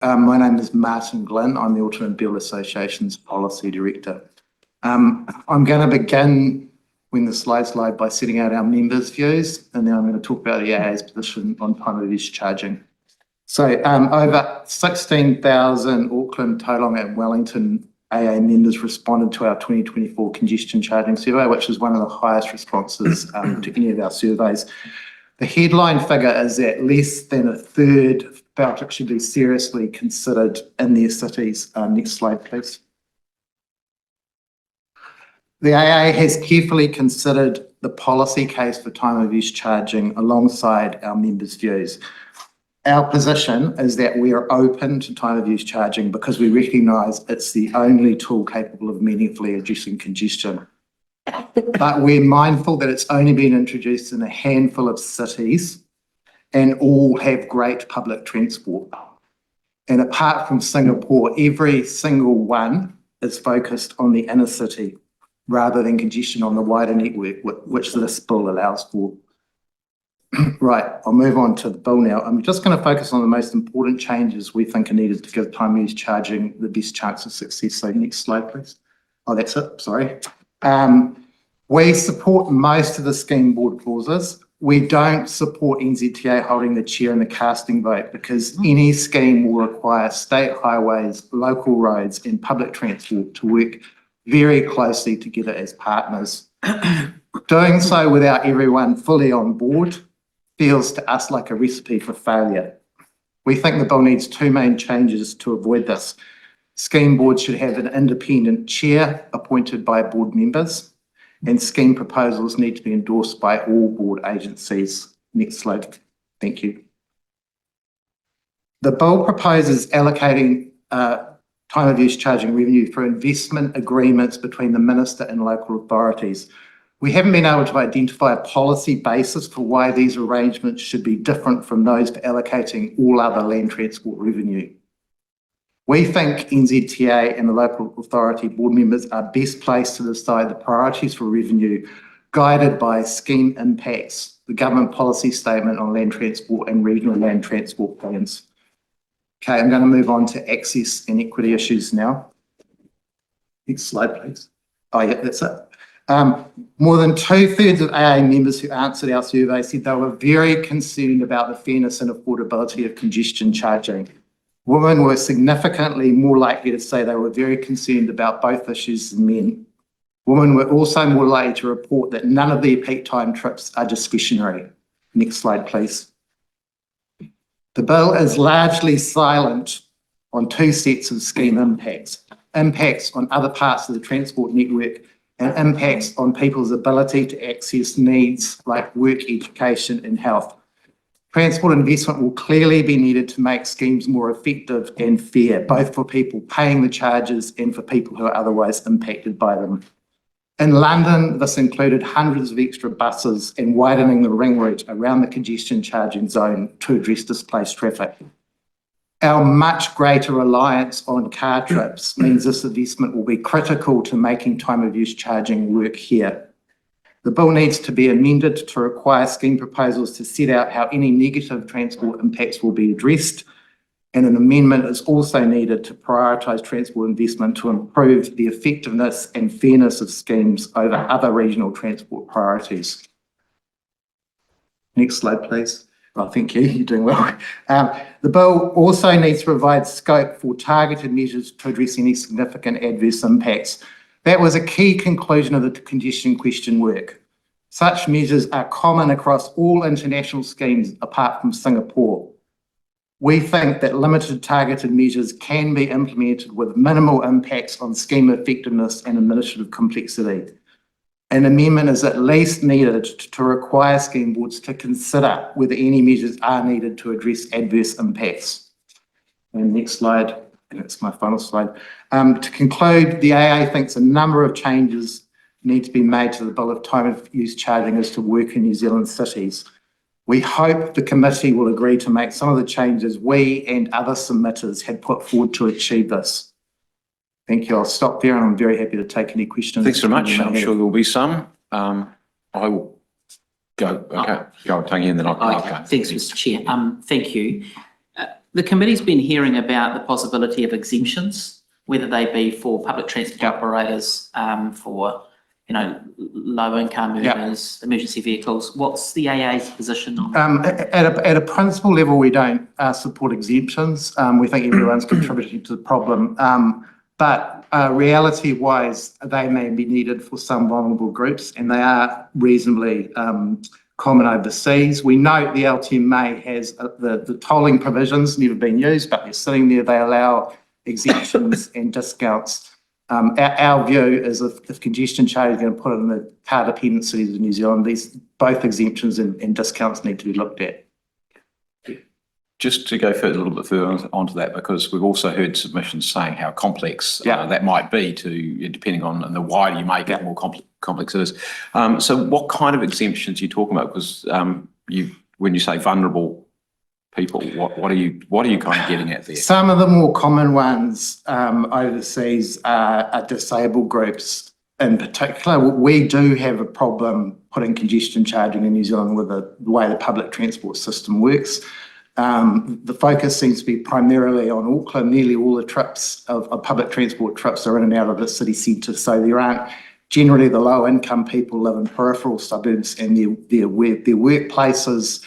My name is Martin Glynn. I'm the Automobile Association's Policy Director. I'm going to begin, when the slides load, by setting out our members' views, and then I'm going to talk about the AA's position on time of use charging. So over 16,000 Auckland, Tauranga and Wellington AA members responded to our 2024 congestion charging survey, which is one of the highest responses to any of our surveys. The headline figure is that less than a third felt it should be seriously considered in their cities. Next slide, please. The AA has carefully considered the policy case for time of use charging alongside our members' views. Our position is that we are open to time of use charging because we recognise it's the only tool capable of meaningfully addressing congestion. But we're mindful that it's only been introduced in a handful of cities and all have great public transport. And apart from Singapore, every single one is focused on the inner city rather than congestion on the wider network, which this bill allows for. Right, I'll move on to the bill now. I'm just going to focus on the most important changes we think are needed to give time of use charging the best chance of success. So next slide, please. Oh, that's it, sorry. We support most of the scheme board clauses. We don't support NZTA holding the chair in the casting vote because any scheme will require state highways, local roads and public transport to work very closely together as partners. Doing so without everyone fully on board feels to us like a recipe for failure. We think the bill needs two main changes to avoid this. Scheme boards should have an independent chair appointed by board members, and scheme proposals need to be endorsed by all board agencies. Next slide. Thank you. The bill proposes allocating time of use charging revenue for investment agreements between the minister and local authorities. We haven't been able to identify a policy basis for why these arrangements should be different from those for allocating all other land transport revenue. We think NZTA and the local authority board members are best placed to decide the priorities for revenue, guided by scheme impacts, the government policy statement on land transport and regional land transport plans. Okay, I'm going to move on to access and equity issues now. Next slide, please. Oh yeah, that's it. More than 2/3 of AA members who answered our survey said they were very concerned about the fairness and affordability of congestion charging. Women were significantly more likely to say they were very concerned about both issues than men. Women were also more likely to report that none of their peak time trips are discretionary. Next slide, please. The bill is largely silent on two sets of scheme impacts. Impacts on other parts of the transport network and impacts on people's ability to access needs like work, education and health. Transport investment will clearly be needed to make schemes more effective and fair, both for people paying the charges and for people who are otherwise impacted by them. In London, this included hundreds of extra buses and widening the ring route around the congestion charging zone to address displaced traffic. Our much greater reliance on car trips means this investment will be critical to making time of use charging work here. The bill needs to be amended to require scheme proposals to set out how any negative transport impacts will be addressed, and an amendment is also needed to prioritise transport investment to improve the effectiveness and fairness of schemes over other regional transport priorities. Next slide, please. Oh, thank you, you're doing well. The bill also needs to provide scope for targeted measures to address any significant adverse impacts. That was a key conclusion of the congestion question work. Such measures are common across all international schemes apart from Singapore. We think that limited targeted measures can be implemented with minimal impacts on scheme effectiveness and administrative complexity. An amendment is at least needed to require scheme boards to consider whether any measures are needed to address adverse impacts. And next slide, and it's my final slide. To conclude, the AA thinks a number of changes need to be made to the bill if time of use charging is to work in New Zealand cities. We hope the committee will agree to make some of the changes we and other submitters had put forward to achieve this. Thank you. I'll stop there and I'm very happy to take any questions. Thanks very much. I'm sure there will be some. I will go. Okay, go, Tangi, and then I'll go. Thanks, Mr. Chair. Thank you. The committee's been hearing about the possibility of exemptions, whether they be for public transport operators, for low income earners, emergency vehicles. What's the AA's position on that? At a principal level, we don't support exemptions. We think everyone's contributing to the problem. But reality-wise, they may be needed for some vulnerable groups, and they are reasonably common overseas. We note the LTMA has the tolling provisions never been used, but they're sitting there. They allow exemptions and discounts. Our view is if congestion charge is going to put it in the car-dependent cities of New Zealand, both exemptions and discounts need to be looked at. Just to go a little bit further onto that, because we've also heard submissions saying how complex that might be depending on, and the wider you make it, the more complex it is. So what kind of exemptions are you talking about? Because when you say vulnerable people, what are you kind of getting at there? Some of the more common ones overseas are disabled groups in particular. We do have a problem putting congestion charging in New Zealand with the way the public transport system works. The focus seems to be primarily on Auckland. Nearly all the trips of public transport trips are in and out of the city centre, so there aren't generally the low income people live in peripheral suburbs, and their workplaces,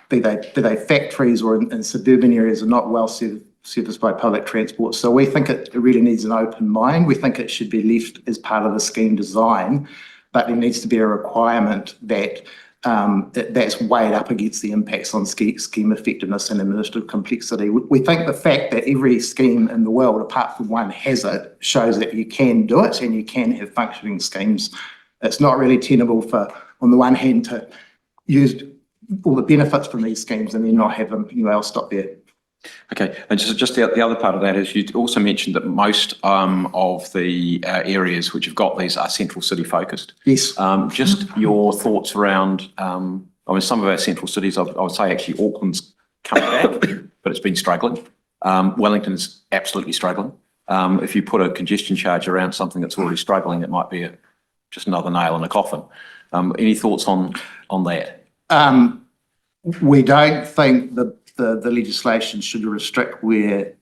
be they factories or in suburban areas, are not well serviced by public transport. So we think it really needs an open mind. We think it should be left as part of the scheme design, but there needs to be a requirement that that's weighed up against the impacts on scheme effectiveness and administrative complexity. We think the fact that every scheme in the world, apart from one, has it, shows that you can do it and you can have functioning schemes. It's not really tenable for, on the one hand, to use all the benefits from these schemes and then not have them. Anyway, I'll stop there. Okay, and just the other part of that is you also mentioned that most of the areas which have got these are central city focused. Yes. Just your thoughts around, I mean, some of our central cities, I would say actually Auckland's come back, but it's been struggling. Wellington's absolutely struggling. If you put a congestion charge around something that's already struggling, it might be just another nail in a coffin. Any thoughts on that? We don't think the legislation should restrict where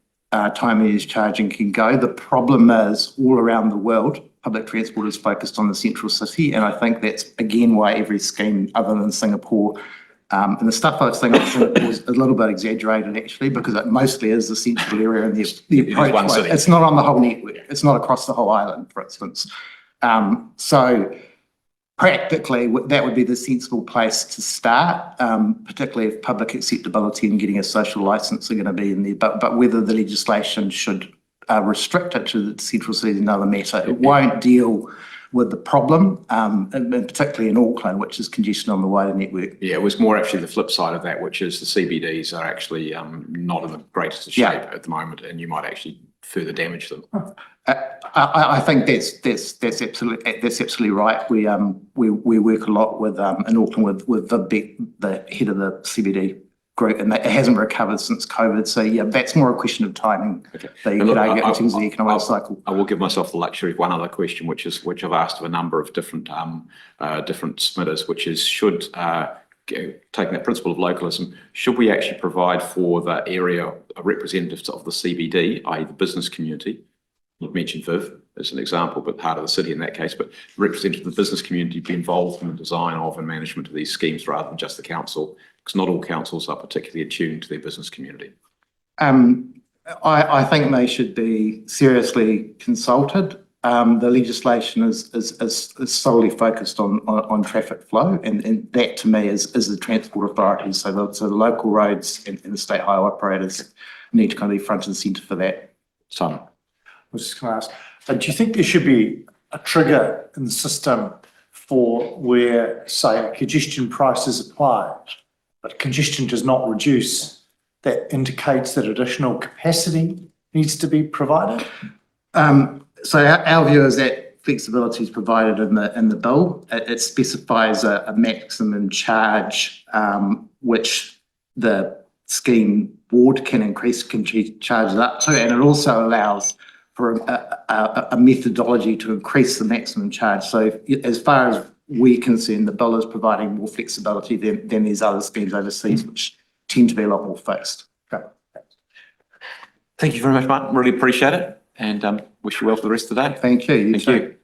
time of use charging can go. The problem is all around the world, public transport is focused on the central city, and I think that's again why every scheme other than Singapore, and the stuff I've seen in Singapore is a little bit exaggerated actually, because it mostly is the central area and the approach. It's not on the whole network. It's not across the whole island, for instance. So practically, that would be the sensible place to start, particularly if public acceptability and getting a social licence are going to be in there. But whether the legislation should restrict it to the central city is another matter. It won't deal with the problem, and particularly in Auckland, which is congestion on the wider network. Yeah, it was more actually the flip side of that, which is the CBDs are actually not in the greatest shape at the moment, and you might actually further damage them. I think that's absolutely right. We work a lot with in Auckland with the head of the CBD group, and it hasn't recovered since COVID. So yeah, that's more a question of timing. Okay. That you could argue in terms of the economic cycle. I will give myself the luxury of one other question, which I've asked of a number of different submitters, which is taking that principle of localism, should we actually provide for the area representatives of the CBD, i.e. the business community? You've mentioned Viv as an example, but part of the city in that case, but representatives of the business community be involved in the design of and management of these schemes rather than just the council, because not all councils are particularly attuned to their business community. I think they should be seriously consulted. The legislation is solely focused on traffic flow, and that to me is the transport authorities. So the local roads and the state highway operators need to kind of be front and centre for that. Some. I was just going to ask, do you think there should be a trigger in the system for where, say, a congestion price is applied, but congestion does not reduce, that indicates that additional capacity needs to be provided? So our view is that flexibility is provided in the bill. It specifies a maximum charge which the scheme board can charge it up to, and it also allows for a methodology to increase the maximum charge. So as far as we're concerned, the bill is providing more flexibility than these other schemes overseas, which tend to be a lot more fixed. Thank you very much, Martin. Really appreciate it and wish you well for the rest of the day. Thank you. You Thank too. you.